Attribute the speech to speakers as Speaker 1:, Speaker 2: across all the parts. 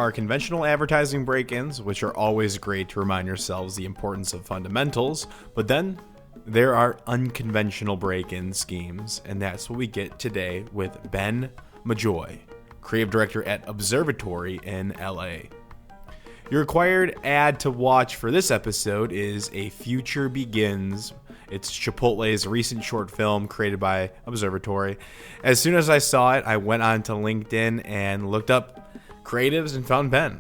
Speaker 1: are conventional advertising break-ins, which are always great to remind yourselves the importance of fundamentals, but then there are unconventional break-in schemes, and that's what we get today with Ben Majoy, creative director at Observatory in LA. Your required ad to watch for this episode is A Future Begins. It's Chipotle's recent short film created by Observatory. As soon as I saw it, I went on to LinkedIn and looked up creatives and found Ben.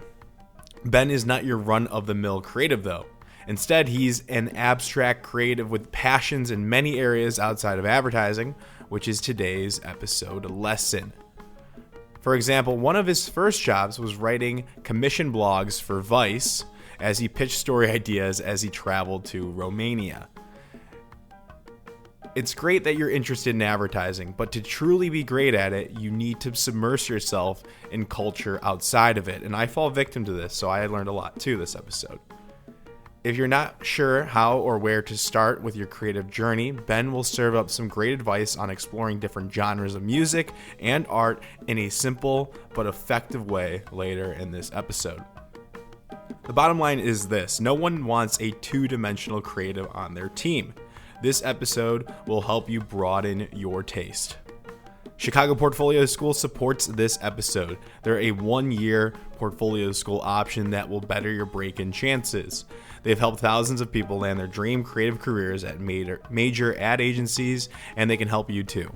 Speaker 1: Ben is not your run-of-the-mill creative, though. Instead, he's an abstract creative with passions in many areas outside of advertising, which is today's episode lesson. For example, one of his first jobs was writing commission blogs for Vice as he pitched story ideas as he traveled to Romania. It's great that you're interested in advertising, but to truly be great at it, you need to submerge yourself in culture outside of it. And I fall victim to this, so I learned a lot too this episode. If you're not sure how or where to start with your creative journey, Ben will serve up some great advice on exploring different genres of music and art in a simple but effective way later in this episode. The bottom line is this: no one wants a two-dimensional creative on their team. This episode will help you broaden your taste. Chicago Portfolio School supports this episode. They're a one-year portfolio school option that will better your break-in chances. They've helped thousands of people land their dream creative careers at major ad agencies, and they can help you too.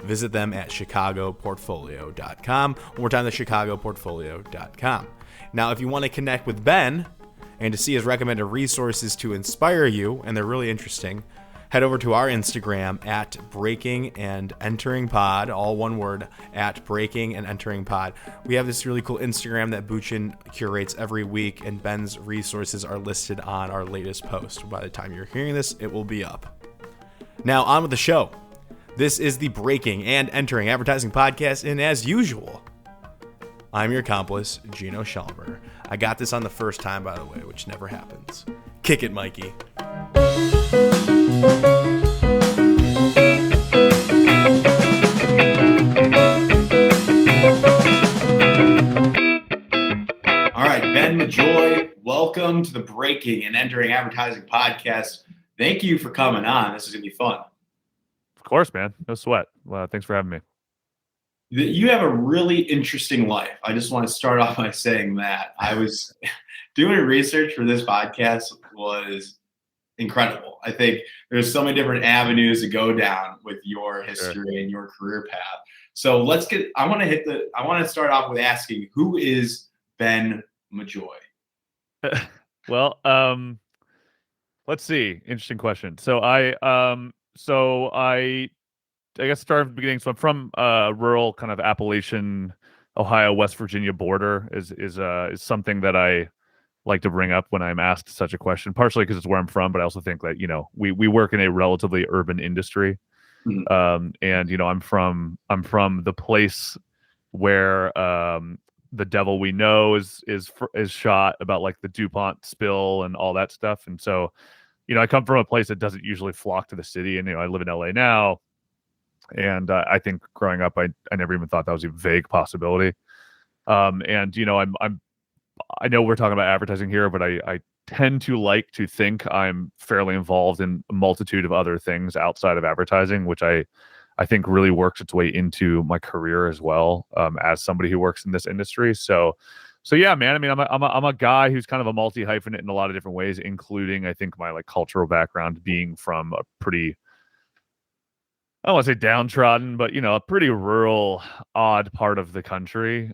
Speaker 1: Visit them at chicagoportfolio.com. One more time, that's chicagoportfolio.com. Now, if you want to connect with Ben and to see his recommended resources to inspire you, and they're really interesting, head over to our Instagram at Breaking and Entering Pod, all one word, at Breaking and Entering Pod. We have this really cool Instagram that Buchin curates every week, and Ben's resources are listed on our latest post. By the time you're hearing this, it will be up. Now, on with the show. This is the Breaking and Entering Advertising Podcast, and as usual, I'm your accomplice, Gino Schelmer. I got this on the first time, by the way, which never happens. Kick it, Mikey. All right, Ben Majoy, welcome to the Breaking and Entering Advertising Podcast. Thank you for coming on. This is going to be fun.
Speaker 2: Of course, man. No sweat. Well, thanks for having me.
Speaker 1: You have a really interesting life. I just want to start off by saying that. I was doing research for this podcast was incredible. I think there's so many different avenues to go down with your history and your career path. So I want to start off with asking, who is Ben Majoy?
Speaker 2: Well, let's see. Interesting question. So I guess start from the beginning. So I'm from rural kind of Appalachian, Ohio, West Virginia border is something that I like to bring up when I'm asked such a question, partially because it's where I'm from, but I also think that, we work in a relatively urban industry. Mm-hmm. And, I'm from the place where The Devil We Know is shot, about like the DuPont spill and all that stuff. And so, I come from a place that doesn't usually flock to the city, and, I live in LA now. And I think growing up, I never even thought that was a vague possibility. And, I know we're talking about advertising here, but I tend to like to think I'm fairly involved in a multitude of other things outside of advertising, which I think really works its way into my career as well, as somebody who works in this industry. So yeah, man. I mean, I'm a guy who's kind of a multi-hyphenate in a lot of different ways, including, I think, my like cultural background being from a pretty, I don't want to say downtrodden, but a pretty rural, odd part of the country.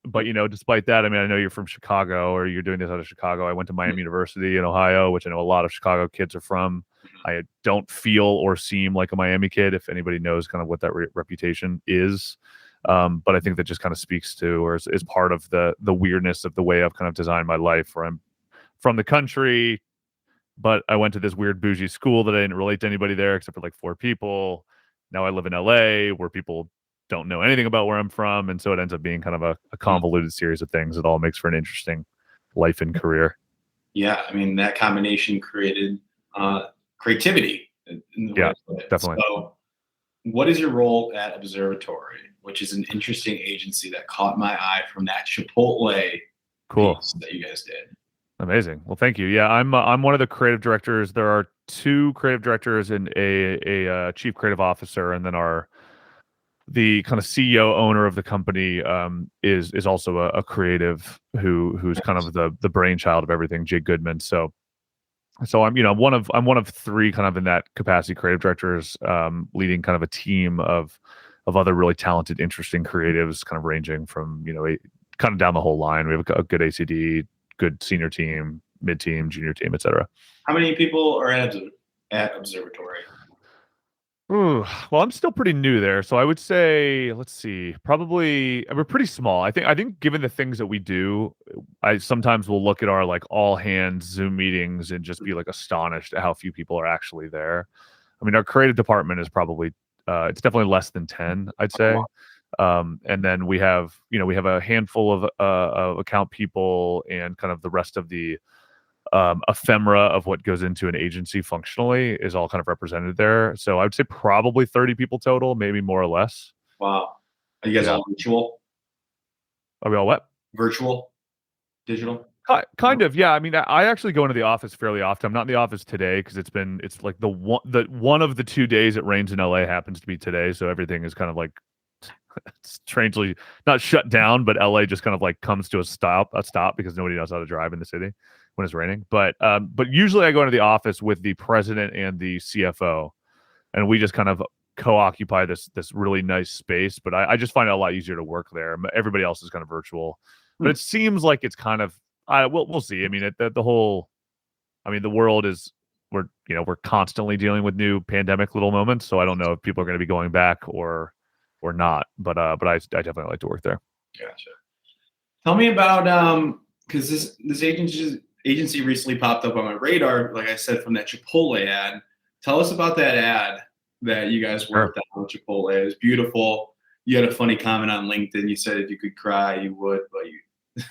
Speaker 2: But despite that, I mean, I know you're from Chicago, or you're doing this out of Chicago. I went to Miami University in Ohio, which I know a lot of Chicago kids are from. I don't feel or seem like a Miami kid, if anybody knows kind of what that reputation is. But I think that just kind of speaks to, or is part of the weirdness of the way I've kind of designed my life, where I'm from the country, but I went to this weird bougie school that I didn't relate to anybody there except for like 4 people. Now I live in LA, where people don't know anything about where I'm from. And so it ends up being kind of a convoluted series of things that all makes for an interesting life and career.
Speaker 1: Yeah. I mean, that combination created creativity.
Speaker 2: Yeah, definitely.
Speaker 1: So what is your role at Observatory?
Speaker 3: which is an interesting agency that caught my eye from that Chipotle
Speaker 2: Cool.
Speaker 3: piece that you guys did.
Speaker 2: Amazing. Well, thank you. Yeah, I'm one of the creative directors. There are 2 creative directors and a chief creative officer, and then the kind of CEO owner of the company is also a creative who's kind of the brainchild of everything, Jake Goodman. So I'm I'm one of 3 kind of in that capacity creative directors, leading kind of a team of other really talented, interesting creatives, kind of ranging from kind of down the whole line. We have a good ACD, good senior team, mid team, junior team, etc.
Speaker 3: How many people are at Observatory?
Speaker 2: Ooh, well, I'm still pretty new there, so I would say, let's see, probably we're pretty small. I think given the things that we do, I sometimes will look at our like all hands Zoom meetings and just be like astonished at how few people are actually there. I mean, our creative department is probably it's definitely less than 10, I'd say. And then we have a handful of account people and kind of the rest of the ephemera of what goes into an agency functionally is all kind of represented there. So I would say probably 30 people total, maybe more or less.
Speaker 3: Wow. Are you guys all virtual?
Speaker 2: Are we all what?
Speaker 3: Virtual? Digital?
Speaker 2: Kind of, yeah. I mean, I actually go into the office fairly often. I'm not in the office today because it's like the one of the 2 days it rains in LA happens to be today, so everything is kind of like strangely not shut down, but LA just kind of like comes to a stop because nobody knows how to drive in the city when it's raining. But usually I go into the office with the president and the CFO, and we just kind of co-occupy this really nice space. But I just find it a lot easier to work there. Everybody else is kind of virtual, but it seems like it's kind of we'll see. I mean, the world is we're constantly dealing with new pandemic little moments, so I don't know if people are going to be going back or not. But I definitely like to work there.
Speaker 3: Gotcha. Tell me about because this agency recently popped up on my radar, like I said, from that Chipotle ad. Tell us about that ad that you guys worked on with Chipotle. It was beautiful. You had a funny comment on LinkedIn. You said if you could cry, you would, but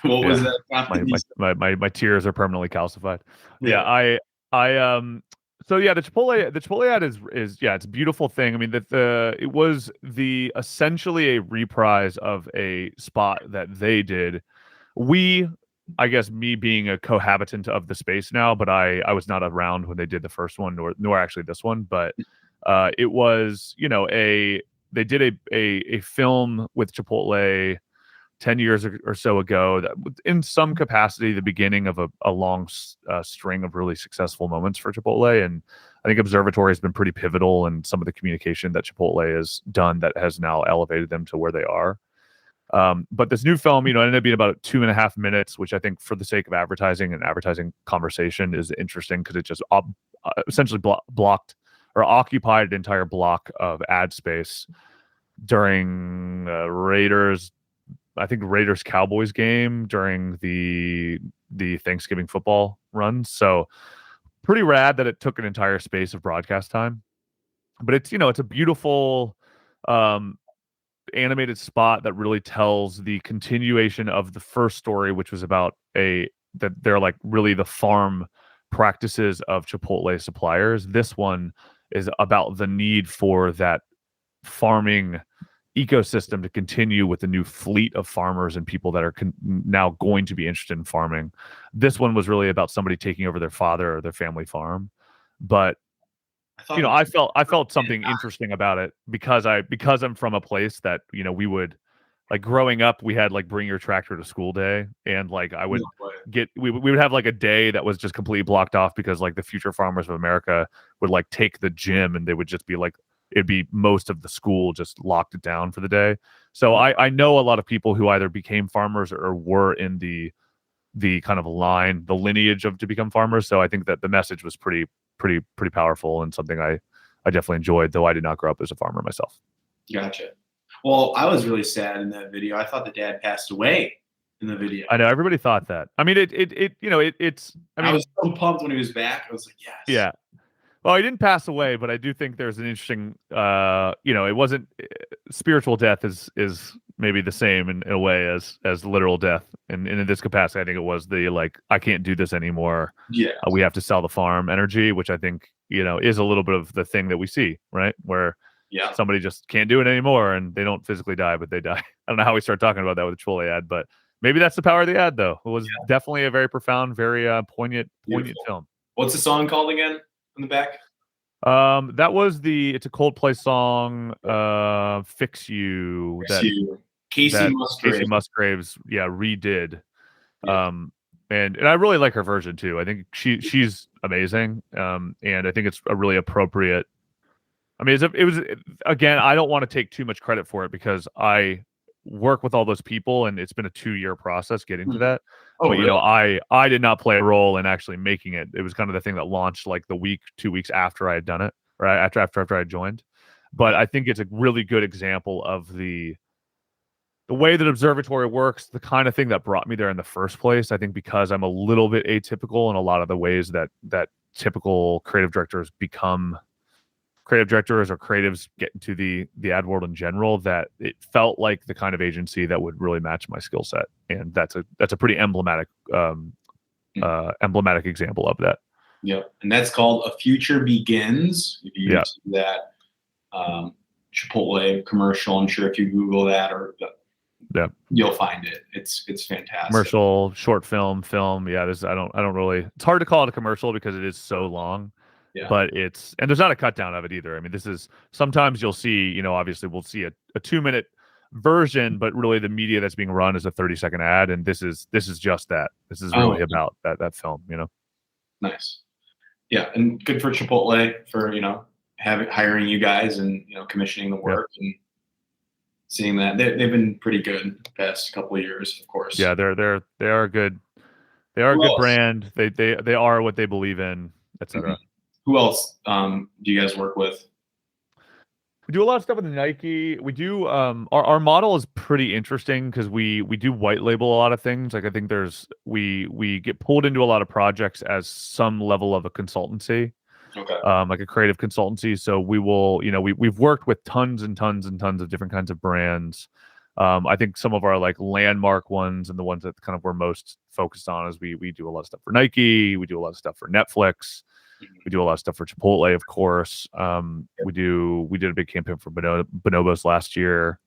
Speaker 3: what was that comment?
Speaker 2: My tears are permanently calcified. Yeah, so yeah, the Chipotle ad is it's a beautiful thing. I mean, it was essentially a reprise of a spot that they did. I guess me being a cohabitant of the space now, but I was not around when they did the first one, nor actually this one. But it was they did a film with Chipotle 10 years or so ago that in some capacity the beginning of a long string of really successful moments for Chipotle. And I think Observatory has been pretty pivotal in some of the communication that Chipotle has done that has now elevated them to where they are. But this new film, ended up being about 2.5 minutes, which I think for the sake of advertising and advertising conversation is interesting because it just essentially blocked or occupied an entire block of ad space during Raiders Cowboys game during the Thanksgiving football run. So pretty rad that it took an entire space of broadcast time. But it's it's a beautiful animated spot that really tells the continuation of the first story, which was about that they're like really the farm practices of Chipotle suppliers. This one is about the need for that farming ecosystem to continue with the new fleet of farmers and people that are now going to be interested in farming. This one was really about somebody taking over their father or their family farm. But I felt something interesting about it because I'm from a place that we would like growing up. We had like bring your tractor to school day, and like I would we would have like a day that was just completely blocked off because like the Future Farmers of America would like take the gym and they would just be like it'd be most of the school just locked it down for the day. So I know a lot of people who either became farmers or were in the kind of the lineage of to become farmers. So I think that the message was pretty powerful and something I definitely enjoyed, though I did not grow up as a farmer myself.
Speaker 3: Gotcha. Well, I was really sad in that video. I thought the dad passed away in the video.
Speaker 2: I know everybody thought that. I mean, I
Speaker 3: was so pumped when he was back. I was like, yes.
Speaker 2: Yeah. Well, he didn't pass away, but I do think there's an interesting, it wasn't spiritual death is maybe the same in a way as literal death. And in this capacity, I think it was the like, I can't do this anymore.
Speaker 3: Yeah.
Speaker 2: We have to sell the farm energy, which I think, is a little bit of the thing that we see, right? Where
Speaker 3: Yeah.
Speaker 2: somebody just can't do it anymore, and they don't physically die, but they die. I don't know how we start talking about that with the Chipotle ad, but maybe that's the power of the ad, though. It was definitely a very profound, very poignant film.
Speaker 3: What's the song called again in the back?
Speaker 2: That was it's a Coldplay song, "Fix You,"
Speaker 3: Casey
Speaker 2: Musgraves, redid. And I really like her version too. I think she's amazing. And I think it's a really appropriate. I mean, it was again. I don't want to take too much credit for it because I work with all those people, and it's been a 2-year process getting to that.
Speaker 3: Oh,
Speaker 2: but
Speaker 3: really?
Speaker 2: I did not play a role in actually making it. It was kind of the thing that launched like 2 weeks after I had done it, or after I joined. But I think it's a really good example of the way that Observatory works, the kind of thing that brought me there in the first place. I think because I'm a little bit atypical in a lot of the ways that typical creative directors become creative directors or creatives get into the ad world in general, that it felt like the kind of agency that would really match my skill set. And that's a pretty emblematic example of that.
Speaker 3: Yep. And that's called A Future Begins. If you see that Chipotle commercial, I'm sure if you Google that you'll find it. It's fantastic.
Speaker 2: Commercial, short film. Yeah, I don't really. It's hard to call it a commercial because it is so long.
Speaker 3: Yeah.
Speaker 2: But and there's not a cut down of it either. I mean, sometimes you'll see, obviously we'll see a 2-minute version, but really the media that's being run is a 30-second ad, and this is just that. This is really about that film.
Speaker 3: Nice. Yeah, and good for Chipotle for hiring you guys and commissioning the work and seeing that they've been pretty good the past couple of years, of course.
Speaker 2: Yeah, they are good. They are a good brand. They are what they believe in, etc.
Speaker 3: Who else do you guys work with?
Speaker 2: We do a lot of stuff with Nike. We do our model is pretty interesting because we do white label a lot of things. Like I think we get pulled into a lot of projects as some level of a consultancy.
Speaker 3: Okay.
Speaker 2: Like a creative consultancy. So we will, we've worked with tons and tons and tons of different kinds of brands. I think some of our like landmark ones and the ones that kind of we're most focused on is we do a lot of stuff for Nike. We do a lot of stuff for Netflix. We do a lot of stuff for Chipotle, of course. We did a big campaign for Bonobos last year,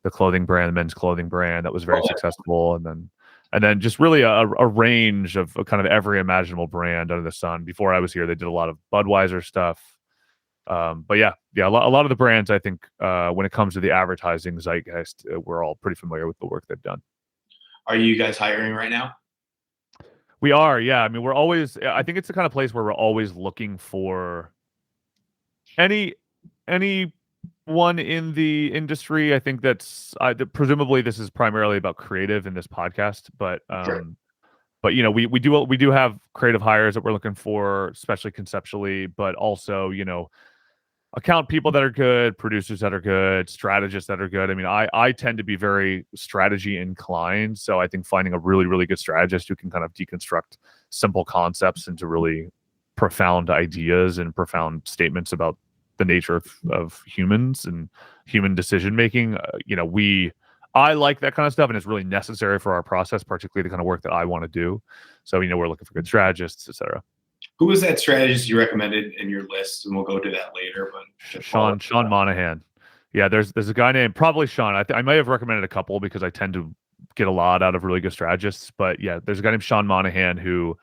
Speaker 2: the men's clothing brand that was very successful. And then just really a range of kind of every imaginable brand under the sun. Before I was here, they did a lot of Budweiser stuff. But yeah, a lot of the brands, I think, when it comes to the advertising zeitgeist, we're all pretty familiar with the work they've done.
Speaker 3: Are you guys hiring right now?
Speaker 2: We are, yeah. I mean, I think it's the kind of place where we're always looking for anyone in the industry. I think presumably this is primarily about creative in this podcast, but
Speaker 3: Sure.
Speaker 2: But we do have creative hires that we're looking for, especially conceptually, but also account people that are good, producers that are good, strategists that are good. I mean, I tend to be very strategy inclined, so I think finding a really, really good strategist who can kind of deconstruct simple concepts into really profound ideas and profound statements about the nature of humans and human decision making. I like that kind of stuff, and it's really necessary for our process, particularly the kind of work that I want to do. So we're looking for good strategists, etc.
Speaker 3: Who was that strategist you recommended in your list? And we'll go to that later. But
Speaker 2: Sean Monahan. Yeah, there's a guy named probably Sean. I might have recommended a couple because I tend to get a lot out of really good strategists. But yeah, there's a guy named Sean Monahan who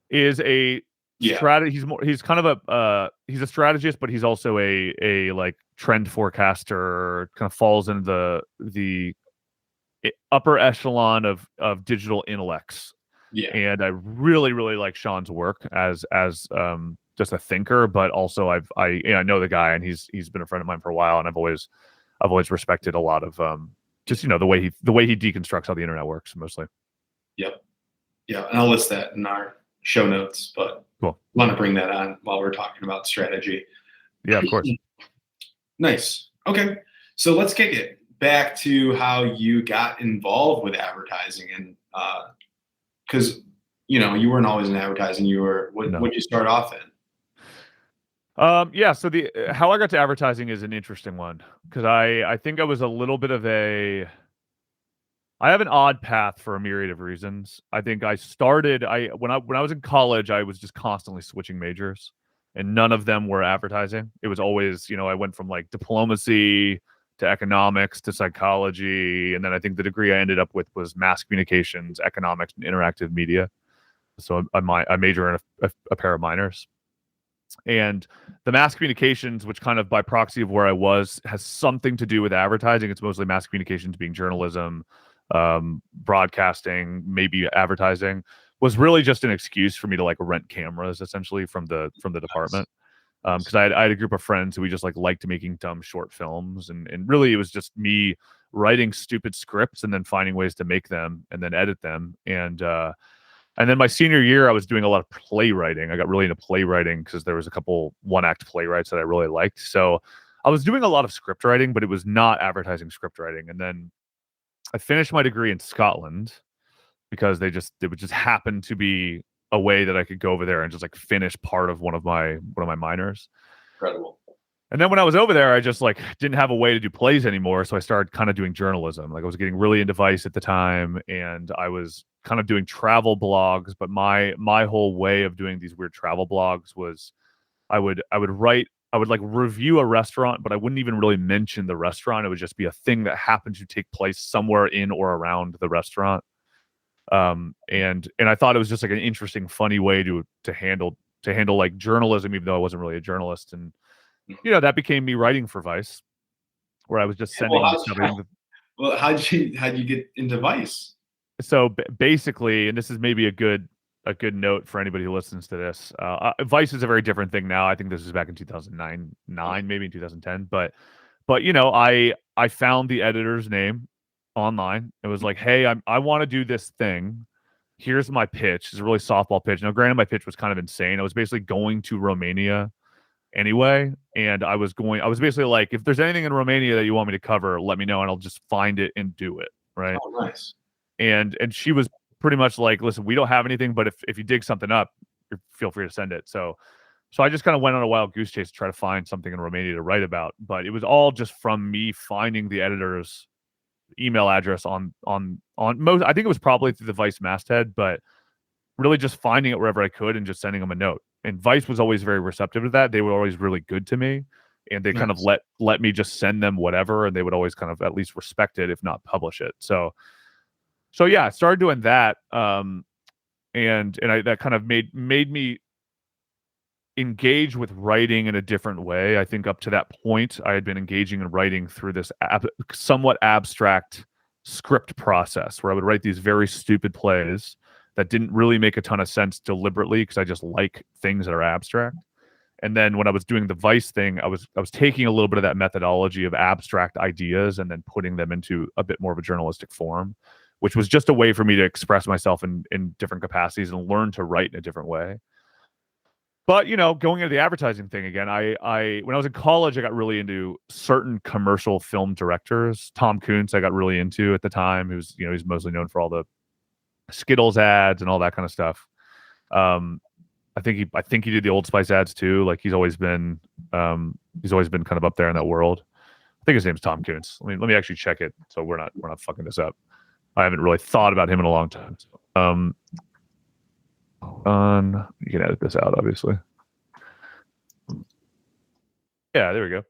Speaker 2: is a strategist. He's kind of he's a strategist, but he's also a like trend forecaster. Kind of falls into the upper echelon of digital intellects.
Speaker 3: Yeah.
Speaker 2: And I really, really like Sean's work as just a thinker, but also I know the guy, and he's been a friend of mine for a while, and I've always respected a lot of just the way he deconstructs how the internet works mostly.
Speaker 3: Yep. Yeah, and I'll list that in our show notes, but
Speaker 2: cool.
Speaker 3: I want to bring that on while we're talking about strategy.
Speaker 2: Yeah, of course.
Speaker 3: Nice. Okay, so let's kick it back to how you got involved with advertising, and because you weren't always in advertising. You were what did you start off in?
Speaker 2: Yeah, so how I got to advertising is an interesting one because I think I was a little bit of I have an odd path for a myriad of reasons. I think I started when I was in college, I was just constantly switching majors. and none of them were advertising. It was always, I went from like diplomacy to economics to psychology, and then I think the degree I ended up with was mass communications, economics, and interactive media. So I major in a pair of minors. And the mass communications, which kind of by proxy of where I was, has something to do with advertising. It's mostly mass communications being journalism, broadcasting, maybe advertising, was really just an excuse for me to like rent cameras essentially from the department. Because I had a group of friends who we just like liked making dumb short films, and really it was just me writing stupid scripts and then finding ways to make them and then edit them. And then my senior year, I was doing a lot of playwriting. I got really into playwriting because there was a couple one-act playwrights that I really liked. So I was doing a lot of script writing, but it was not advertising script writing. And then I finished my degree in Scotland because it would just happen to be a way that I could go over there and just like finish part of one of my minors.
Speaker 3: Incredible.
Speaker 2: And then when I was over there, I just like didn't have a way to do plays anymore. So I started kind of doing journalism. Like I was getting really into Vice at the time, and I was kind of doing travel blogs. But my whole way of doing these weird travel blogs was I would like review a restaurant, but I wouldn't even really mention the restaurant. It would just be a thing that happened to take place somewhere in or around the restaurant. And I thought it was just like an interesting, funny way to handle like journalism, even though I wasn't really a journalist. And that became me writing for Vice, where I was just sending.
Speaker 3: Well, how'd you get into Vice?
Speaker 2: So basically, and this is maybe a good note for anybody who listens to this. Vice is a very different thing now. I think this was back in 2009, maybe in 2010. But I found the editor's name online. It was like, hey, I want to do this thing. Here's my pitch. It's a really softball pitch. Now, granted, my pitch was kind of insane. I was basically going to Romania anyway, and I was basically like, if there's anything in Romania that you want me to cover, let me know and I'll just find it and do it. Right.
Speaker 3: Oh, nice.
Speaker 2: And she was pretty much like, listen, we don't have anything, but if you dig something up, feel free to send it. So I just kind of went on a wild goose chase to try to find something in Romania to write about, but it was all just from me finding the editor's email address on most. I think it was probably through the Vice masthead, but really just finding it wherever I could and just sending them a note. And Vice was always very receptive to that. They were always really good to me, and they kind of let me just send them whatever, and they would always kind of at least respect it, if not publish it. So yeah, I started doing that, and that kind of made me engage with writing in a different way. I think up to that point, I had been engaging in writing through this somewhat abstract script process, where I would write these very stupid plays that didn't really make a ton of sense deliberately, because I just like things that are abstract. And then when I was doing the Vice thing, I was taking a little bit of that methodology of abstract ideas and then putting them into a bit more of a journalistic form, which was just a way for me to express myself in different capacities and learn to write in a different way. But, going into the advertising thing again, I when I was in college, I got really into certain commercial film directors. Tom Kuntz, I got really into at the time. He was, he's mostly known for all the Skittles ads and all that kind of stuff. I think he did the Old Spice ads too. Like he's always been kind of up there in that world. I think his name's Tom Kuntz. Let me actually check it, so we're not fucking this up. I haven't really thought about him in a long time. So, you can edit this out, obviously. Yeah, there we go.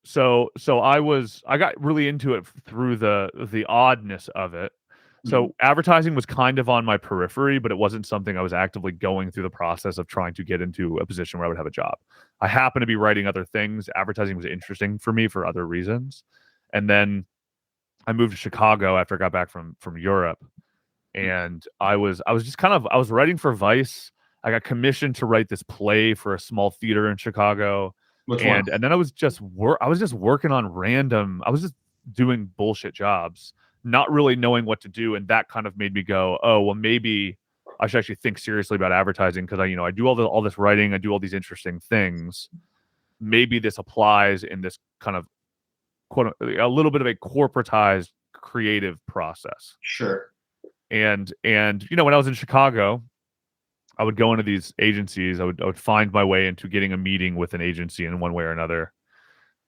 Speaker 2: So I got really into it through the oddness of it. So advertising was kind of on my periphery, but it wasn't something I was actively going through the process of trying to get into a position where I would have a job. I happened to be writing other things. Advertising was interesting for me for other reasons. And then I moved to Chicago after I got back from Europe. And I was writing for Vice. I got commissioned to write this play for a small theater in Chicago. And then I was just working on random. I was just doing bullshit jobs, not really knowing what to do, and that kind of made me go, oh, well, maybe I should actually think seriously about advertising, because I do all this writing, I do all these interesting things. Maybe this applies in this kind of a little bit of a corporatized creative process.
Speaker 3: Sure.
Speaker 2: And when I was in Chicago, I would go into these agencies. I would find my way into getting a meeting with an agency in one way or another.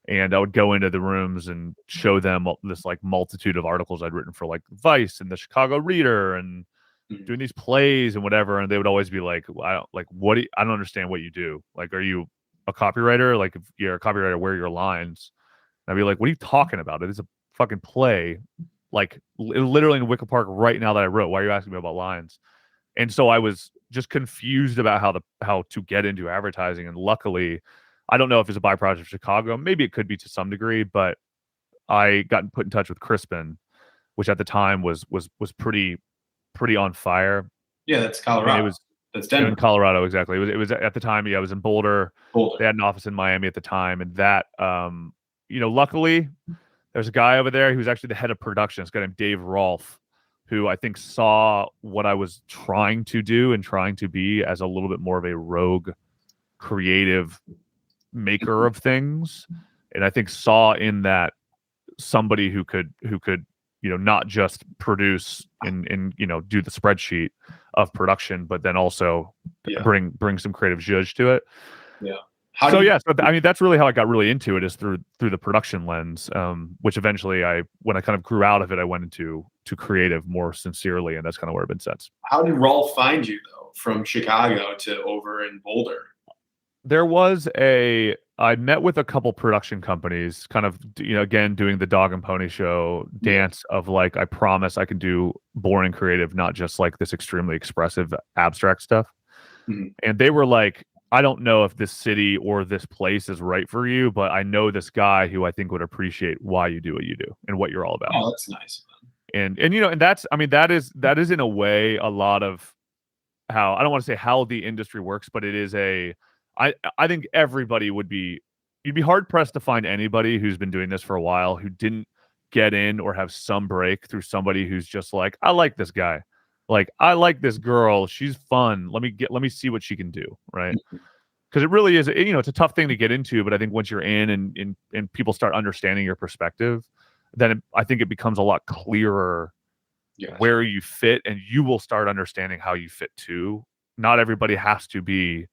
Speaker 2: And I would go into the rooms and show them this like multitude of articles I'd written for like Vice and the Chicago Reader and doing these plays and whatever, and they would always be like, well, I don't understand what you do. Like, are you a copywriter? Like, if you're a copywriter, where are your lines? And I'd be like, what are you talking about? It is a fucking play, like literally in Wicker Park right now that I wrote. Why are you asking me about lines? And so I was just confused about how to get into advertising. And luckily, I don't know if it's a byproduct of Chicago. Maybe it could be to some degree, but I got put in touch with Crispin, which at the time was pretty on fire.
Speaker 3: Yeah, that's Colorado. That's Denver.
Speaker 2: In Colorado, exactly. It was at the time. Yeah, I was in Boulder. They had an office in Miami at the time, and that luckily, there's a guy over there who's actually the head of production. This guy named Dave Rolfe, who I think saw what I was trying to do and trying to be as a little bit more of a rogue, creative maker of things, and I think saw in that somebody who could not just produce and do the spreadsheet of production, but then also bring some creative zhuzh to it.
Speaker 3: Yeah.
Speaker 2: I mean, that's really how I got really into it, is through the production lens, which eventually when I kind of grew out of it, I went into creative more sincerely, and that's kind of where I've been since.
Speaker 3: How did Rolf find you though, from Chicago to over in Boulder?
Speaker 2: I met with a couple production companies, kind of, again, doing the dog and pony show dance of like, I promise I can do boring creative, not just like this extremely expressive abstract stuff.
Speaker 3: Mm-hmm.
Speaker 2: And they were like, I don't know if this city or this place is right for you, but I know this guy who I think would appreciate why you do what you do and what you're all about.
Speaker 3: Oh, that's nice.
Speaker 2: And that's, I mean, that is in a way a lot of how, I don't want to say how the industry works, but it is I think everybody you'd be hard pressed to find anybody who's been doing this for a while who didn't get in or have some break through somebody who's just like, I like this guy. Like, I like this girl. She's fun. Let me see what she can do. Right. Because it really is, it's a tough thing to get into, but I think once you're in and people start understanding your perspective, then I think it becomes a lot clearer where you fit, and you will start understanding how you fit too. Not everybody has to be,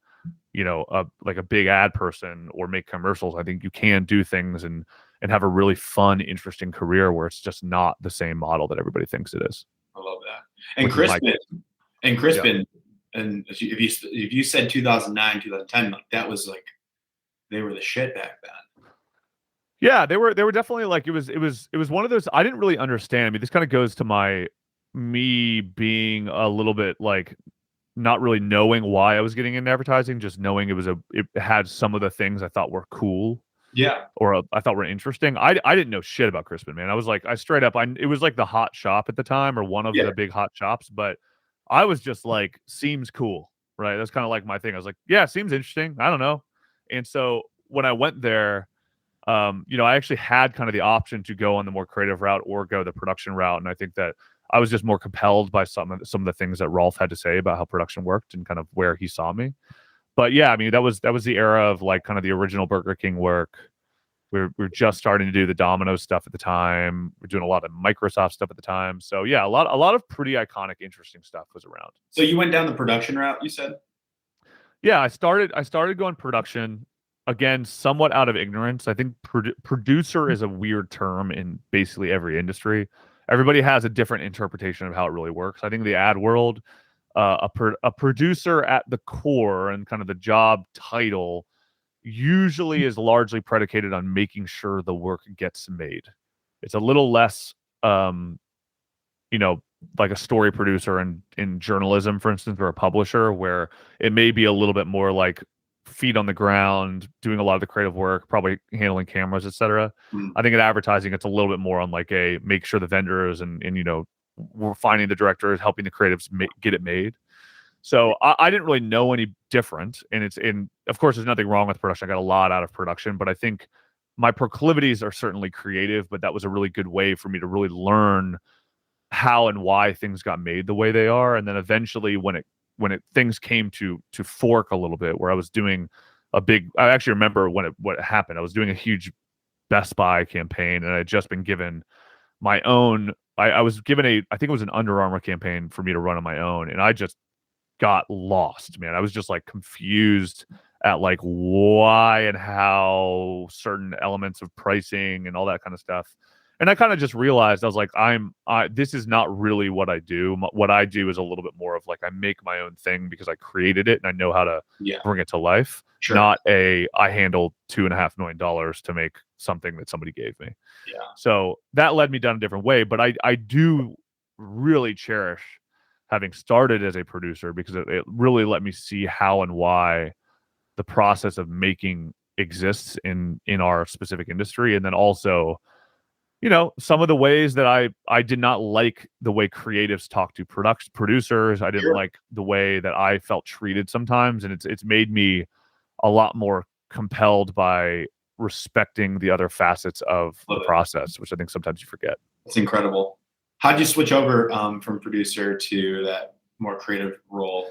Speaker 2: like a big ad person or make commercials. I think you can do things and have a really fun, interesting career where it's just not the same model that everybody thinks it is.
Speaker 3: I love that. And Crispin, and if you said 2009, 2010, like that was like, they were the shit back then.
Speaker 2: Yeah, they were definitely like, it was one of those, I didn't really understand. I mean, this kind of goes to me being a little bit like, not really knowing why I was getting into advertising, just knowing it had some of the things I thought were cool.
Speaker 3: Yeah.
Speaker 2: Or I thought were interesting. I didn't know shit about Crispin, man. I was like, it was like the hot shop at the time, or one of the big hot shops, but I was just like, seems cool, right? That's kind of like my thing. I was like, yeah, seems interesting. I don't know. And so when I went there, I actually had kind of the option to go on the more creative route or go the production route. And I think that I was just more compelled by some of the things that Rolf had to say about how production worked and kind of where he saw me. But yeah, I mean, that was the era of like kind of the original Burger King work. We were just starting to do the Domino's stuff at the time. We're doing a lot of Microsoft stuff at the time. So yeah, a lot of pretty iconic, interesting stuff was around.
Speaker 3: So you went down the production route, you said?
Speaker 2: Yeah, I started going production, again, somewhat out of ignorance. I think producer is a weird term in basically every industry. Everybody has a different interpretation of how it really works. I think the ad world, a producer at the core and kind of the job title usually is largely predicated on making sure the work gets made. It's a little less, like a story producer in journalism, for instance, or a publisher, where it may be a little bit more like feet on the ground, doing a lot of the creative work, probably handling cameras, etc. I think in advertising, it's a little bit more on like a make sure the vendors and we're finding the directors, helping the creatives get it made. So I didn't really know any different, and of course, there's nothing wrong with production. I got a lot out of production, but I think my proclivities are certainly creative. But that was a really good way for me to really learn how and why things got made the way they are, and then eventually when things came to fork a little bit, where I was doing I actually remember what happened. I was doing a huge Best Buy campaign, and I had just been given my own. I was given I think it was an Under Armour campaign for me to run on my own, and I just got lost, man. I was just like confused at like why and how certain elements of pricing and all that kind of stuff. And I kind of just realized, I was like, this is not really what I do. What I do is a little bit more of like, I make my own thing because I created it and I know how to bring it to life.
Speaker 3: Sure.
Speaker 2: Not I handled $2.5 million to make something that somebody gave me.
Speaker 3: Yeah.
Speaker 2: So that led me down a different way. But I do really cherish having started as a producer, because it really let me see how and why the process of making exists in our specific industry. And then also, some of the ways that I did not like the way creatives talk to producers. I didn't like the way that I felt treated sometimes. And it's made me a lot more compelled by respecting the other facets of the process, which I think sometimes you forget.
Speaker 3: It's incredible. How'd you switch over from producer to that more creative role?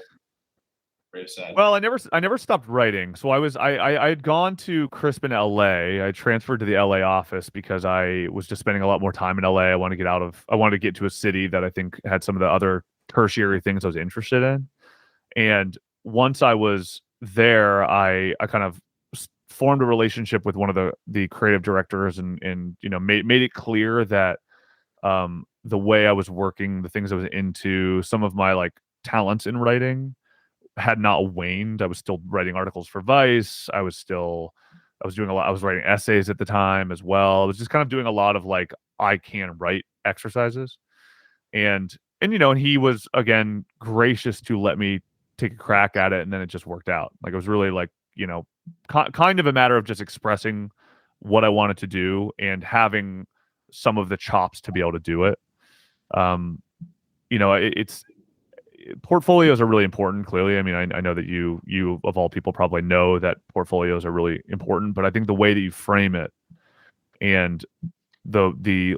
Speaker 2: Well, I never stopped writing. So I had gone to CRISP in LA. I transferred to the LA office because I was just spending a lot more time in LA. I wanted to get to a city that I think had some of the other tertiary things I was interested in. And once I was there, I kind of formed a relationship with one of the creative directors and made it clear that the way I was working, the things I was into, some of my like talents in writing had not waned. I was still writing articles for Vice. I was doing a lot. I was writing essays at the time as well. I was just kind of doing a lot of like, I can write exercises. And he was, again, gracious to let me take a crack at it. And then it just worked out. Like, it was really like, kind of a matter of just expressing what I wanted to do and having some of the chops to be able to do it. It's portfolios are really important. Clearly, I mean, I know that you of all people probably know that portfolios are really important, but I think the way that you frame it and the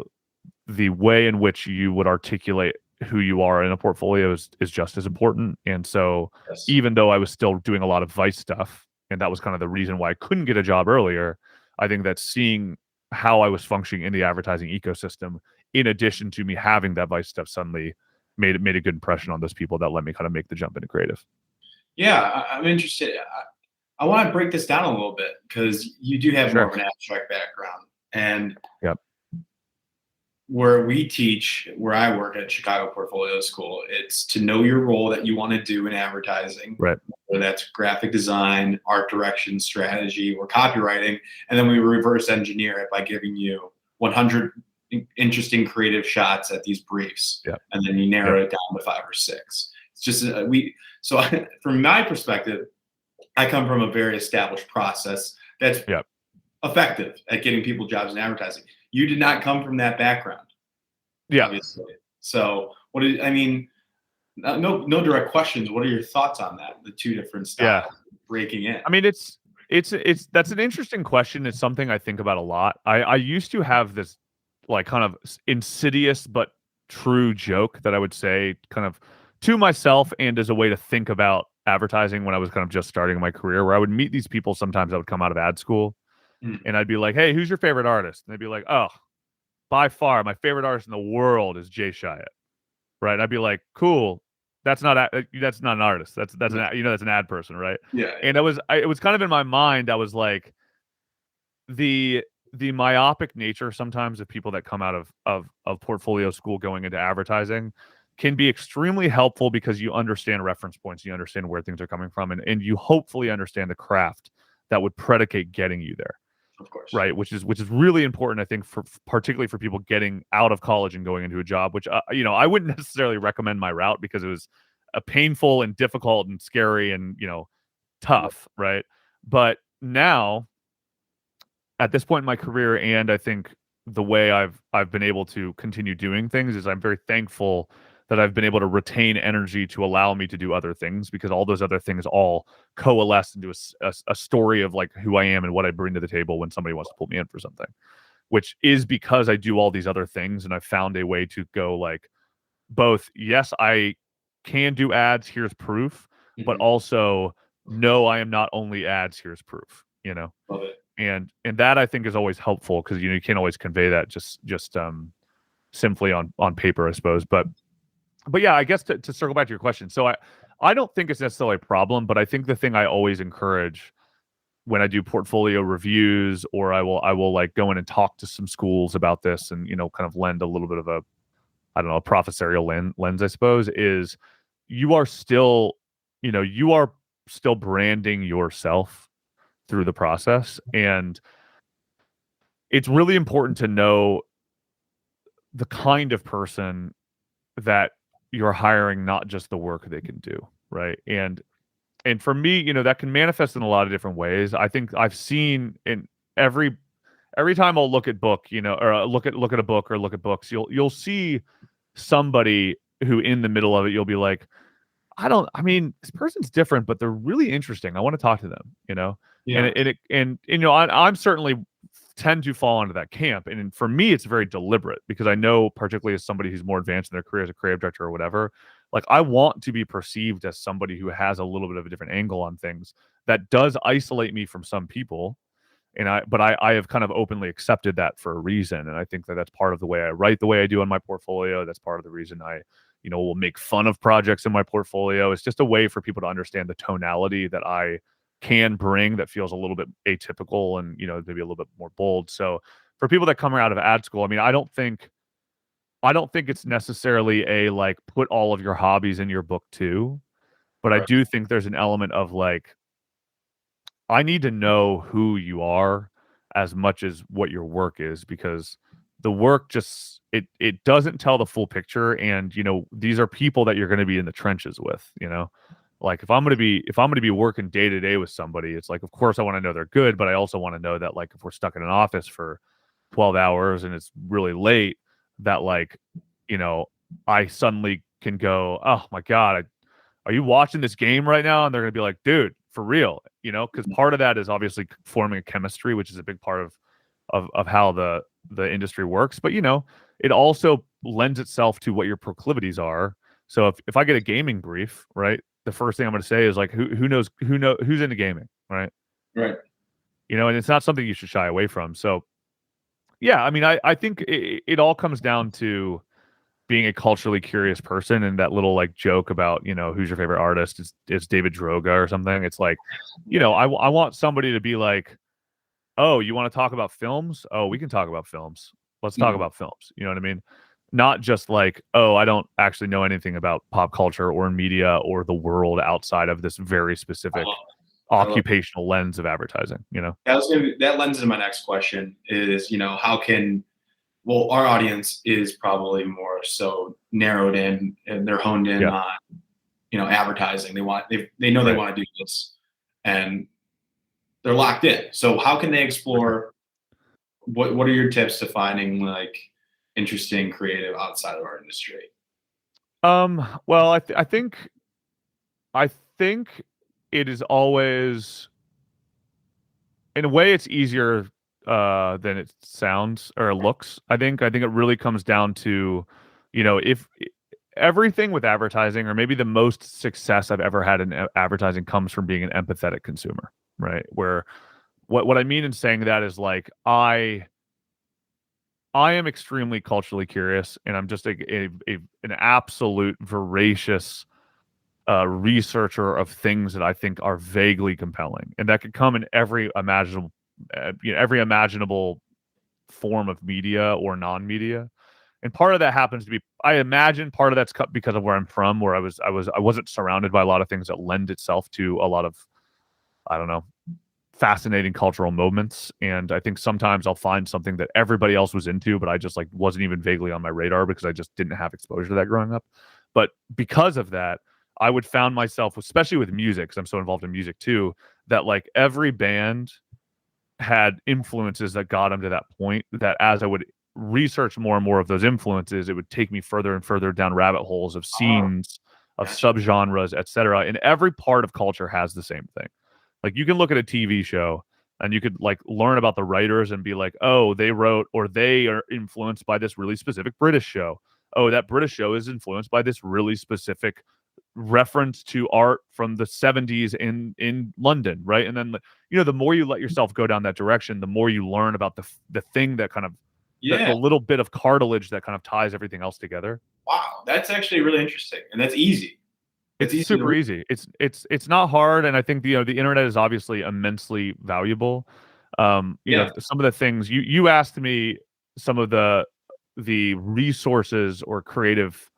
Speaker 2: way in which you would articulate who you are in a portfolio is just as important. And so, even though I was still doing a lot of Vice stuff, and that was kind of the reason why I couldn't get a job earlier, I think that seeing how I was functioning in the advertising ecosystem, in addition to me having that Vice stuff, suddenly made a good impression on those people that let me kind of make the jump into creative.
Speaker 3: Yeah, I'm interested. I want to break this down a little bit, because you do have more of an abstract background. And where I work at Chicago Portfolio School, it's to know your role that you want to do in advertising.
Speaker 2: Right.
Speaker 3: Whether that's graphic design, art direction, strategy, or copywriting. And then we reverse engineer it by giving you 100 interesting creative shots at these briefs. And then you narrow it down to 5 or 6. It's just from my perspective, I come from a very established process that's effective at getting people jobs in advertising. You did not come from that background. Obviously. So no direct questions. What are your thoughts on that? The two different styles breaking in.
Speaker 2: I mean, it's that's an interesting question. It's something I think about a lot. I used to have this like kind of insidious but true joke that I would say kind of to myself and as a way to think about advertising when I was kind of just starting my career, where I would meet these people sometimes that would come out of ad school and I'd be like, hey, who's your favorite artist? And they'd be like, oh, by far my favorite artist in the world is Jay Chiat. Right. And I'd be like, cool. That's not an artist. That's an ad person. Right.
Speaker 3: Yeah.
Speaker 2: And it was kind of in my mind. I was like, the myopic nature sometimes of people that come out of portfolio school going into advertising can be extremely helpful, because you understand reference points, you understand where things are coming from, and you hopefully understand the craft that would predicate getting you there.
Speaker 3: Of course.
Speaker 2: Right. Which is really important, I think, particularly for people getting out of college and going into a job, which, I wouldn't necessarily recommend my route, because it was a painful and difficult and scary and, tough. Right. But now, at this point in my career, and I think the way I've been able to continue doing things, is I'm very thankful that I've been able to retain energy to allow me to do other things, because all those other things all coalesce into a story of like who I am and what I bring to the table when somebody wants to pull me in for something, which is because I do all these other things, and I found a way to go like both, yes, I can do ads, here's proof, but also, no, I am not only ads, here's proof,
Speaker 3: Love it.
Speaker 2: And that I think is always helpful, because you can't always convey that just simply on paper, I suppose. But yeah, I guess to circle back to your question, so I don't think it's necessarily a problem, but I think the thing I always encourage when I do portfolio reviews, or I will like go in and talk to some schools about this, and kind of lend a little bit of a, I don't know, a professorial lens, I suppose, is you are still branding yourself through the process, and it's really important to know the kind of person that you're hiring, not just the work they can do, right? And for me, that can manifest in a lot of different ways. I think I've seen in every time I'll look at book, or look at a book or look at books, you'll see somebody who in the middle of it, you'll be like, I mean, this person's different, but they're really interesting. I want to talk to them,
Speaker 3: Yeah.
Speaker 2: and I'm certainly tend to fall into that camp. And for me, it's very deliberate, because I know, particularly as somebody who's more advanced in their career as a creative director or whatever, like I want to be perceived as somebody who has a little bit of a different angle on things that does isolate me from some people. But I have kind of openly accepted that for a reason. And I think that that's part of the way I write the way I do on my portfolio. That's part of the reason I, will make fun of projects in my portfolio. It's just a way for people to understand the tonality that I can bring that feels a little bit atypical and, maybe a little bit more bold. So for people that come out of ad school, I mean, I don't think it's necessarily a like put all of your hobbies in your book too, but I do think there's an element of like, I need to know who you are as much as what your work is, because the work just it doesn't tell the full picture. And these are people that you're going to be in the trenches with. Like if I'm going to be working day to day with somebody, it's like, of course I want to know they're good, but I also want to know that, like, if we're stuck in an office for 12 hours and it's really late, that like I suddenly can go, oh my God, are you watching this game right now? And they're going to be like, dude, for real, because part of that is obviously forming a chemistry, which is a big part of how the industry works. But, it also lends itself to what your proclivities are. So if I get a gaming brief, right, the first thing I'm going to say is like, who's into gaming, right?
Speaker 3: Right.
Speaker 2: And it's not something you should shy away from. So, yeah, I mean, I think it all comes down to being a culturally curious person. And that little like joke about, who's your favorite artist, it's David Droga or something. It's like, I want somebody to be like, oh, you want to talk about films? Oh, we can talk about films. Let's talk about films. You know what I mean? Not just like, oh, I don't actually know anything about pop culture or media or the world outside of this very specific occupational lens of advertising,
Speaker 3: That lends into my next question is, how can, well, our audience is probably more so narrowed in, and they're honed in on, advertising. They know they want to do this, and they're locked in. So how can they explore? What are your tips to finding like interesting creative outside of our industry?
Speaker 2: Well, I think it is always, in a way, it's easier than it sounds or looks. I think it really comes down to, if everything with advertising, or maybe the most success I've ever had in advertising, comes from being an empathetic consumer, right? Where what I mean in saying that is like, I am extremely culturally curious, and I'm just an absolute voracious researcher of things that I think are vaguely compelling, and that could come in every imaginable form of media or non-media. And part of that happens to be, I imagine, part of that's because of where I'm from, where I wasn't surrounded by a lot of things that lend itself to a lot of, I don't know, fascinating cultural moments. And I think sometimes I'll find something that everybody else was into, but I just like wasn't even vaguely on my radar because I just didn't have exposure to that growing up. But because of that, I would found myself, especially with music, because I'm so involved in music too, that like every band had influences that got them to that point, that as I would research more and more of those influences, it would take me further and further down rabbit holes of scenes, of subgenres, etc. And every part of culture has the same thing. Like you can look at a TV show and you could like learn about the writers and be like, oh, they wrote, or they are influenced by this really specific British show. Oh, that British show is influenced by this really specific reference to art from the 70s in London, right? And then the more you let yourself go down that direction, the more you learn about the thing that kind of the little bit of cartilage that kind of ties everything else together.
Speaker 3: Wow, that's actually really interesting, and that's easy. It's easy to
Speaker 2: super
Speaker 3: read.
Speaker 2: easy. It's not hard, and I think the internet is obviously immensely valuable.
Speaker 3: Yeah.
Speaker 2: Some of the things you asked me, some of the resources or creative,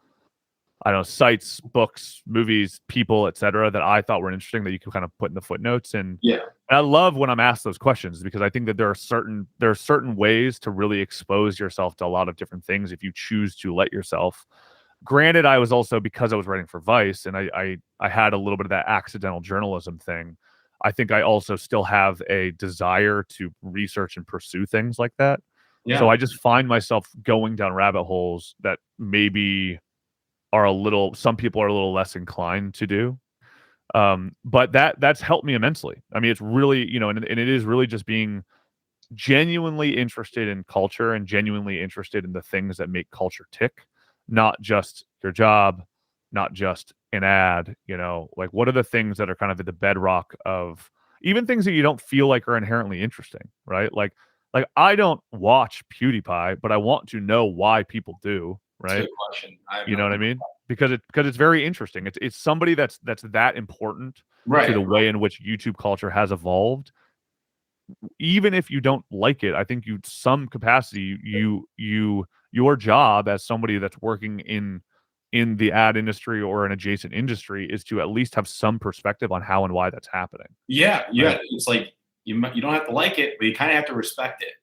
Speaker 2: I don't know, sites, books, movies, people, etc., that I thought were interesting that you can kind of put in the footnotes. And
Speaker 3: Yeah.
Speaker 2: I love when I'm asked those questions because I think that there are certain ways to really expose yourself to a lot of different things if you choose to let yourself. Granted, I was also, because I was writing for Vice and I had a little bit of that accidental journalism thing. I think I also still have a desire to research and pursue things like that. So
Speaker 3: Yeah.
Speaker 2: I just find myself going down rabbit holes that maybe some people are a little less inclined to do. But that's helped me immensely. I mean, it's really, and it is really just being genuinely interested in culture and genuinely interested in the things that make culture tick, not just your job, not just an ad, like what are the things that are kind of at the bedrock of even things that you don't feel like are inherently interesting, right? Like I don't watch PewDiePie, but I want to know why people do,
Speaker 3: It's a
Speaker 2: right?
Speaker 3: good question. I have
Speaker 2: You
Speaker 3: no
Speaker 2: know what I
Speaker 3: idea.
Speaker 2: mean? Because it's very interesting. It's somebody that's that important to the
Speaker 3: Right.
Speaker 2: way in which YouTube culture has evolved. Even if you don't like it, I think some capacity your job as somebody that's working in the ad industry or an adjacent industry is to at least have some perspective on how and why that's happening.
Speaker 3: Yeah.
Speaker 2: Right?
Speaker 3: Yeah. It's like you don't have to like it, but you kind of have to respect it.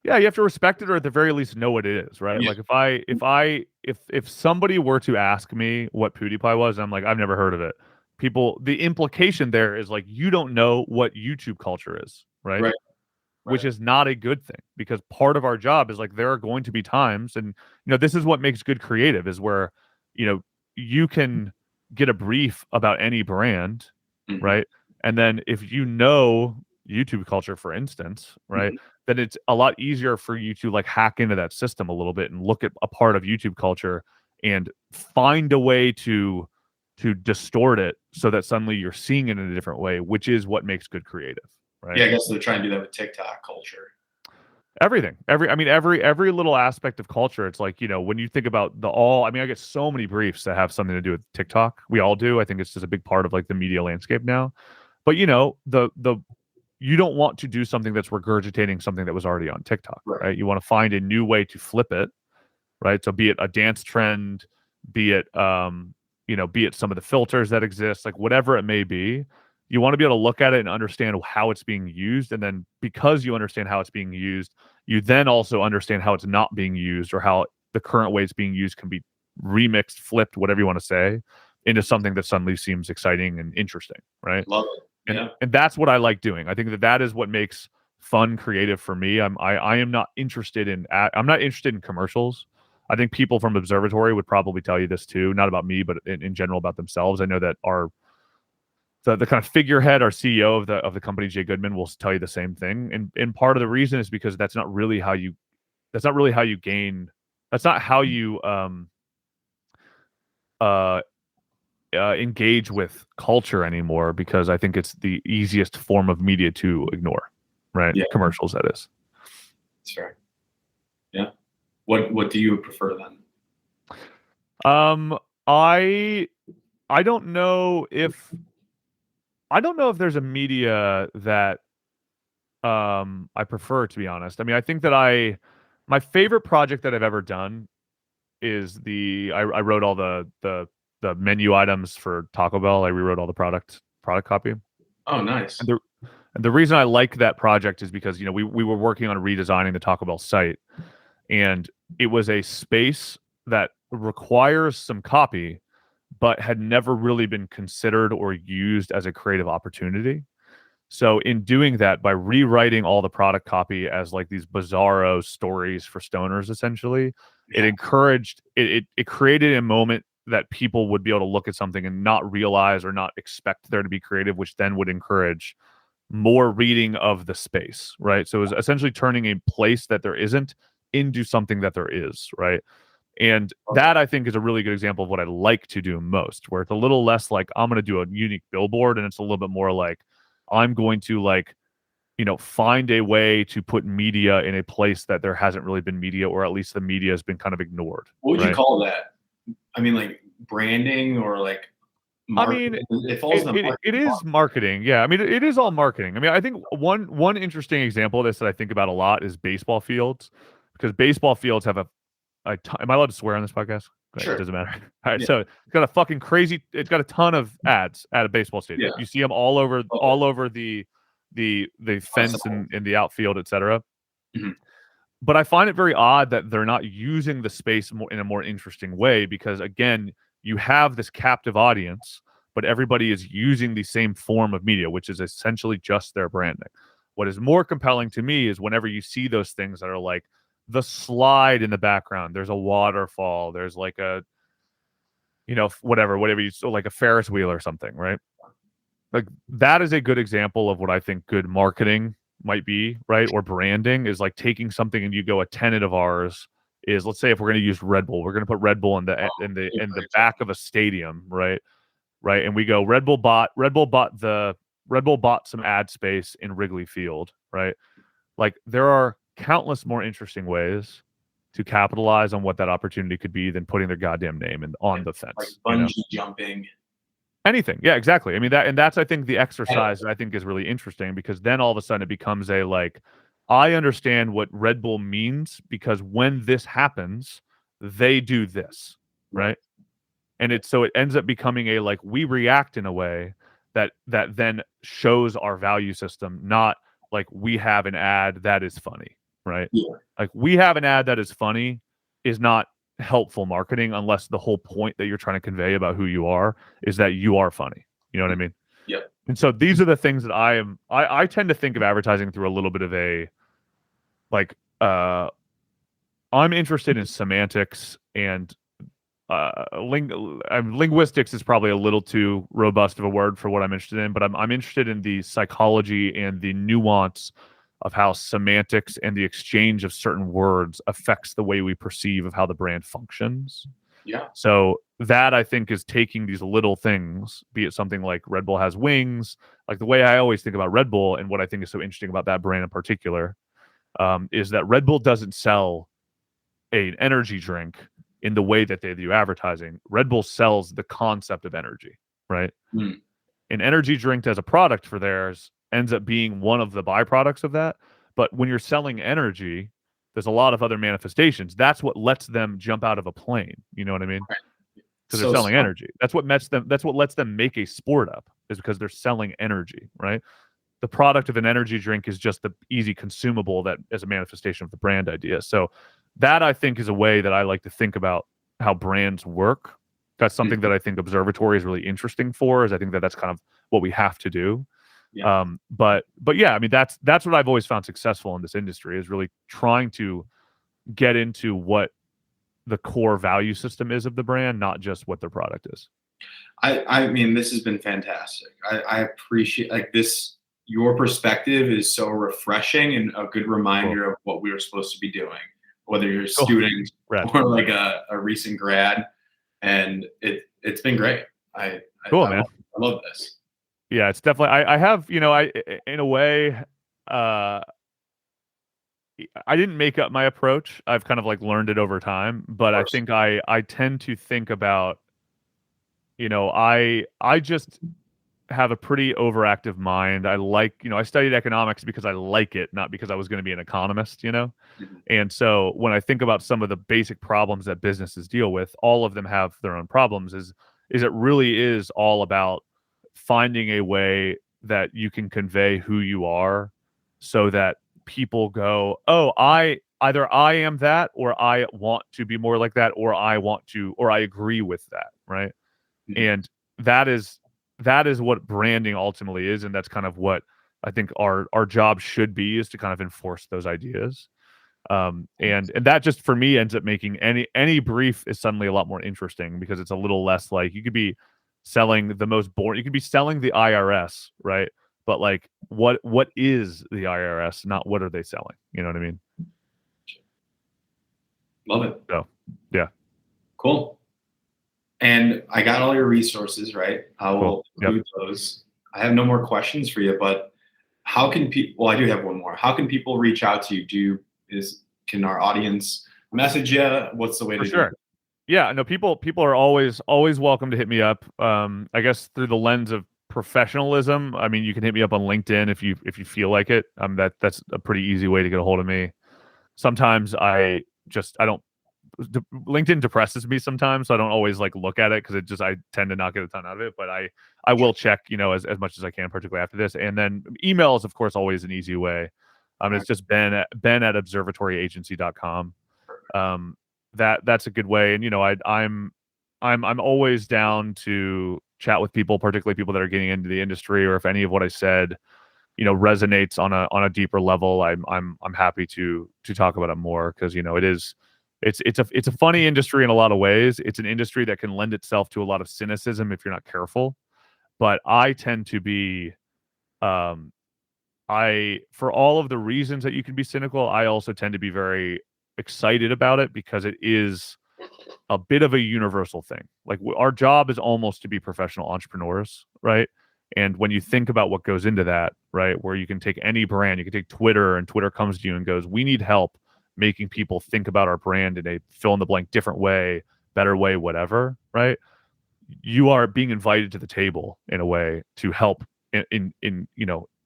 Speaker 2: Yeah, you have to respect it or at the very least know what it is, right?
Speaker 3: Yeah.
Speaker 2: Like if somebody were to ask me what PewDiePie was, I'm like, I've never heard of it. The implication there is like you don't know what YouTube culture is, right?
Speaker 3: Right.
Speaker 2: Which
Speaker 3: Right.
Speaker 2: is not a good thing because part of our job is like there are going to be times, and this is what makes good creative is where you know you can get a brief about any brand,
Speaker 3: Mhm.
Speaker 2: right? And then if you know YouTube culture, for instance, right,
Speaker 3: Mhm.
Speaker 2: then it's a lot easier for you to like hack into that system a little bit and look at a part of YouTube culture and find a way to distort it so that suddenly you're seeing it in a different way, which is what makes good creative, right?
Speaker 3: Yeah. I guess they're trying to do that with TikTok culture.
Speaker 2: Everything. Every little aspect of culture. It's like, when you think about I get so many briefs that have something to do with TikTok. We all do. I think it's just a big part of like the media landscape now. But the you don't want to do something that's regurgitating something that was already on TikTok,
Speaker 3: Right.
Speaker 2: right? You want to find a new way to flip it, right? So be it a dance trend, be it some of the filters that exist, like whatever it may be, you want to be able to look at it and understand how it's being used. And then because you understand how it's being used, you then also understand how it's not being used or how the current way it's being used can be remixed, flipped, whatever you want to say, into something that suddenly seems exciting and interesting, right?
Speaker 3: Love it.
Speaker 2: And
Speaker 3: Yeah.
Speaker 2: and that's what I like doing. I think that is what makes fun creative for me. I am not interested I'm not interested in commercials. I think people from Observatory would probably tell you this too, not about me, but in general about themselves. I know that the kind of figurehead, our CEO of the company, Jay Goodman, will tell you the same thing. And part of the reason is because that's not really how you gain. That's not how you uh, engage with culture anymore. Because I think it's the easiest form of media to ignore, right?
Speaker 3: Yeah.
Speaker 2: Commercials, that is.
Speaker 3: That's fair. Yeah. What do you prefer then?
Speaker 2: I don't know if there's a media that I prefer, to be honest. I mean, I think that my favorite project that I've ever done is I wrote all the menu items for Taco Bell. I rewrote all the product copy.
Speaker 3: Oh, nice.
Speaker 2: And the reason I like that project is because we were working on redesigning the Taco Bell site, and it was a space that requires some copy, but had never really been considered or used as a creative opportunity. So in doing that, by rewriting all the product copy as like these bizarro stories for stoners, essentially, it
Speaker 3: Yeah.
Speaker 2: encouraged it created a moment that people would be able to look at something and not realize or not expect there to be creative, which then would encourage more reading of the space, right? So it was essentially turning a place that there isn't into something that there is, right? And that I think is a really good example of what I like to do most, where it's a little less like I'm going to do a unique billboard, and it's a little bit more like I'm going to find a way to put media in a place that there hasn't really been media, or at least the media has been kind of ignored.
Speaker 3: What would you
Speaker 2: Right?
Speaker 3: call that? I mean, like branding or like
Speaker 2: I mean,
Speaker 3: it falls in the
Speaker 2: it
Speaker 3: marketing
Speaker 2: is
Speaker 3: box.
Speaker 2: marketing. Yeah. I mean, it is all marketing. I mean, I think one interesting example of this that I think about a lot is baseball fields, because baseball fields have am I allowed to swear on this podcast? Great,
Speaker 3: Sure.
Speaker 2: it doesn't matter. All right.
Speaker 3: Yeah.
Speaker 2: So it's got a fucking crazy, it's got a ton of ads at a baseball stadium.
Speaker 3: Yeah.
Speaker 2: You see them all over the fence
Speaker 3: Outside.
Speaker 2: in the outfield, etc.
Speaker 3: Mhm.
Speaker 2: But I find it very odd that they're not using the space in a more interesting way, because again, you have this captive audience, but everybody is using the same form of media, which is essentially just their branding. What is more compelling to me is whenever you see those things that are like the slide in the background, there's a waterfall, there's like a, whatever you, so like a Ferris wheel or something, right? Like that is a good example of what I think good marketing might be, right? Or branding is like taking something and you go, a tenet of ours is, let's say if we're going to use Red Bull, we're going to put Red Bull in the back of a stadium, right? Right. And we go, Red Bull bought some ad space in Wrigley Field, right? Like there are countless more interesting ways to capitalize on what that opportunity could be than putting their goddamn name on the fence.
Speaker 3: Like bungee jumping.
Speaker 2: Anything. Yeah, exactly. I mean, that's I think the exercise that I think is really interesting, because then all of a sudden it becomes a like, I understand what Red Bull means because when this happens, they do this, right? And it ends up becoming a like, we react in a way that then shows our value system, not like we have an ad that is funny, right?
Speaker 3: Yeah.
Speaker 2: Like we have an ad that is funny is not helpful marketing unless the whole point that you're trying to convey about who you are is that you are funny. You know what I mean?
Speaker 3: Yeah.
Speaker 2: And so these are the things that I tend to think of advertising through a little bit of a like I'm interested in semantics and linguistics is probably a little too robust of a word for what I'm interested in, but I'm interested in the psychology and the nuance of how semantics and the exchange of certain words affects the way we perceive of how the brand functions.
Speaker 3: Yeah.
Speaker 2: So that I think is taking these little things, be it something like Red Bull has wings, like the way I always think about Red Bull and what I think is so interesting about that brand in particular, is that Red Bull doesn't sell an energy drink in the way that they do advertising. Red Bull sells the concept of energy, right?
Speaker 3: Mm.
Speaker 2: An energy drink as a product for theirs ends up being one of the byproducts of that. But when you're selling energy, there's a lot of other manifestations. That's what lets them jump out of a plane. You know what I mean? Because they're selling energy. That's what lets them make a sport up, is because they're selling energy, right? The product of an energy drink is just the easy consumable that is a manifestation of the brand idea. So that I think is a way that I like to think about how brands work. That's something that I think Observatory is really interesting for, is I think that's kind of what we have to do.
Speaker 3: Yeah.
Speaker 2: But yeah, I mean, that's what I've always found successful in this industry, is really trying to get into what the core value system is of the brand, not just what their product is.
Speaker 3: I mean, this has been fantastic. I appreciate like this. Your perspective is so refreshing and a good reminder of what we were supposed to be doing, whether you're a student or like a recent grad. And it's been great. I
Speaker 2: man.
Speaker 3: I love this.
Speaker 2: Yeah, it's definitely, I have, in a way, I didn't make up my approach. I've kind of like learned it over time, but I think I tend to think about, I just have a pretty overactive mind. I like, I studied economics because I like it, not because I was going to be an economist,
Speaker 3: Mm-hmm.
Speaker 2: And so when I think about some of the basic problems that businesses deal with, all of them have their own problems, is it really is all about finding a way that you can convey who you are so that people go, oh, either I am that, or I want to be more like that, or I agree with that. Right.
Speaker 3: Mm-hmm.
Speaker 2: And that is what branding ultimately is. And that's kind of what I think our job should be, is to kind of enforce those ideas. And that just for me ends up making any brief is suddenly a lot more interesting, because it's a little less like you could be selling the most boring, you could be selling the IRS, right? But like what is the IRS, not what are they selling? You know what I mean?
Speaker 3: Love it.
Speaker 2: So yeah.
Speaker 3: Cool. And I got all your resources, right? I will include those. I have no more questions for you, but how can people, well, I do have one more. How can people reach out to you? Can our audience message you? What's the way to do it?
Speaker 2: Yeah, no, people are always welcome to hit me up. I guess through the lens of professionalism. I mean, you can hit me up on LinkedIn if you feel like it. That's a pretty easy way to get a hold of me. Sometimes I don't LinkedIn depresses me sometimes, so I don't always like look at it because I tend to not get a ton out of it. But I will check, as much as I can, particularly after this. And then email is of course always an easy way. It's just ben at observatoryagency.com. That's a good way. And I'm always down to chat with people, particularly people that are getting into the industry, or if any of what I said resonates on a deeper level, I'm happy to talk about it more, because it's a funny industry in a lot of ways. It's an industry that can lend itself to a lot of cynicism if you're not careful. But I tend to be for all of the reasons that you can be cynical, I also tend to be very excited about it, because it is a bit of a universal thing. Like our job is almost to be professional entrepreneurs, right? And when you think about what goes into that, right, where you can take any brand, you can take Twitter, and Twitter comes to you and goes, we need help making people think about our brand in a fill in the blank different way, better way, whatever, right? You are being invited to the table in a way to help in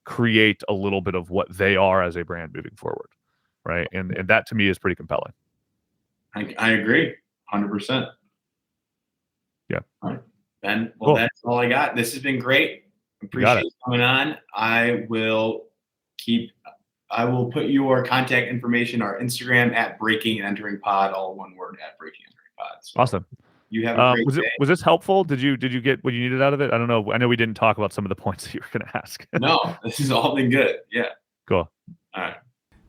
Speaker 2: create a little bit of what they are as a brand moving forward, right? And that to me is pretty compelling.
Speaker 3: I agree 100%.
Speaker 2: Yeah.
Speaker 3: All right, Ben, well, cool. That's all I got. This has been great. Appreciate you coming on. I will put your contact information, our Instagram at Breaking and Entering Pod, all one word, at Breaking and Entering Pod. So
Speaker 2: awesome.
Speaker 3: You have a great day.
Speaker 2: Was this helpful? Did you get what you needed out of it? I don't know. I know we didn't talk about some of the points that you were going to ask.
Speaker 3: No, this has all been good. Yeah.
Speaker 2: Cool.
Speaker 3: All right.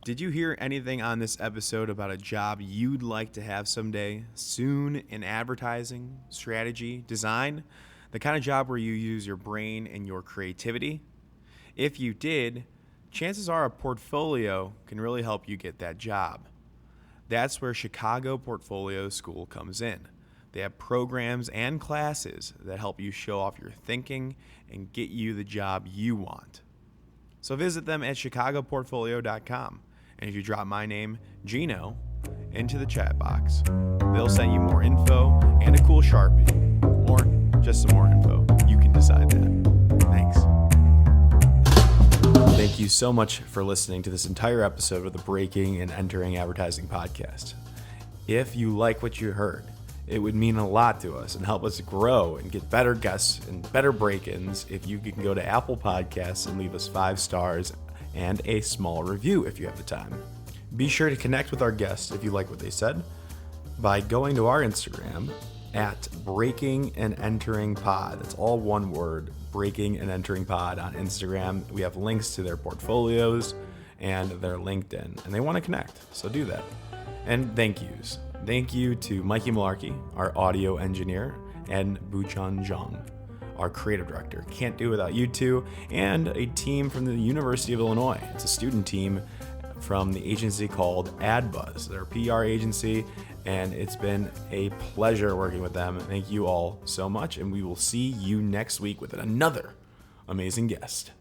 Speaker 1: Did you hear anything on this episode about a job you'd like to have someday, soon, in advertising, strategy, design? The kind of job where you use your brain and your creativity? If you did, chances are a portfolio can really help you get that job. That's where Chicago Portfolio School comes in. They have programs and classes that help you show off your thinking and get you the job you want. So visit them at chicagoportfolio.com. And if you drop my name, Gino, into the chat box, they'll send you more info and a cool Sharpie. Or just some more info. You can decide that. Thanks. Thank you so much for listening to this entire episode of the Breaking and Entering Advertising podcast. If you like what you heard, it would mean a lot to us and help us grow and get better guests and better break-ins if you can go to Apple Podcasts and leave us 5 stars and a small review if you have the time. Be sure to connect with our guests if you like what they said by going to our Instagram at Breaking and Entering Pod. That's all one word, Breaking and Entering Pod on Instagram. We have links to their portfolios and their LinkedIn, and they want to connect, so do that. And thank yous. Thank you to Mikey Malarkey, our audio engineer, and Buchan Zhang, our creative director. Can't do without you two, and a team from the University of Illinois. It's a student team from the agency called AdBuzz. They're a PR agency, and it's been a pleasure working with them. Thank you all so much, and we will see you next week with another amazing guest.